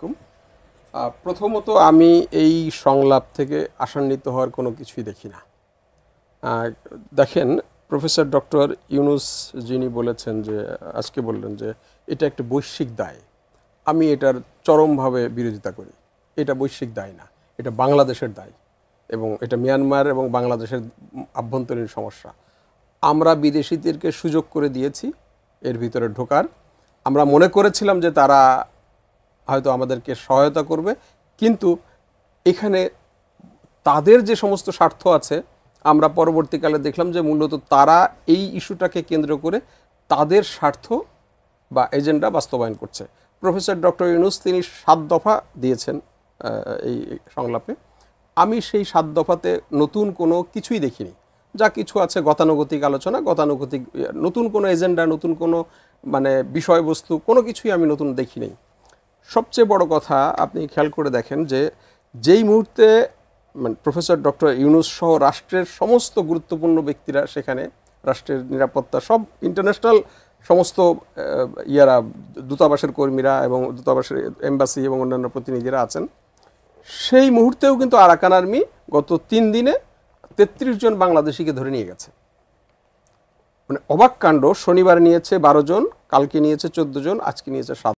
আলাইকুম। প্রথমত আমি এই সংলাপ থেকে আশান্বিত হওয়ার কোনো কিছুই দেখি না। দেখেন, প্রফেসর ডক্টর ইউনুস যিনি বলেছেন যে আজকে বললেন যে এটা একটা বৈশ্বিক দায়, আমি এটার চরমভাবে বিরোধিতা করি। এটা বৈশ্বিক দায় না, এটা বাংলাদেশের দায় এবং এটা মিয়ানমার এবং বাংলাদেশের আভ্যন্তরীণ সমস্যা। আমরা বিদেশিদেরকে সুযোগ করে দিয়েছি এর ভিতরে ঢোকার। আমরা মনে করেছিলাম যে তারা হয়তো আমাদেরকে সহায়তা করবে, কিন্তু এখানে তাদের যে সমস্ত স্বার্থ আছে আমরা পরবর্তীকালে দেখলাম যে মূলত তারা এই ইস্যুটাকে কেন্দ্র করে তাদের স্বার্থ বা এজেন্ডা বাস্তবায়ন করছে। প্রফেসর ডক্টর ইউনুস তিনি 7 দফা দিয়েছেন এই সংলাপে। আমি সেই 7 দফাতে নতুন কোনো কিছুই দেখিনি। যা কিছু আছে গতানুগতিক আলোচনা, গতানুগতিক নতুন কোনো এজেন্ডা, নতুন কোনো মানে বিষয়বস্তু কোনো কিছুই আমি নতুন দেখিনি। সবচেয়ে বড় কথা আপনি খেয়াল করে দেখেন যে যেই মুহূর্তে মানে প্রফেসর ডক্টর ইউনুস সহ রাষ্ট্রের সমস্ত গুরুত্বপূর্ণ ব্যক্তিরা সেখানে, রাষ্ট্রের নিরাপত্তা সব ইন্টারন্যাশনাল সমস্ত ইয়ারা, দূতাবাসের কর্মীরা এবং দূতাবাসের এম্বাসি এবং অন্যান্য প্রতিনিধিরা আছেন, সেই মুহূর্তেও কিন্তু আরাকান আর্মি গত 3 দিনে 33 জন বাংলাদেশিকে ধরে নিয়ে গেছে। মানে অবাক কাণ্ড। শনিবার নিয়েছে 12 জন, কালকে নিয়েছে 14 জন, আজকে নিয়েছে 7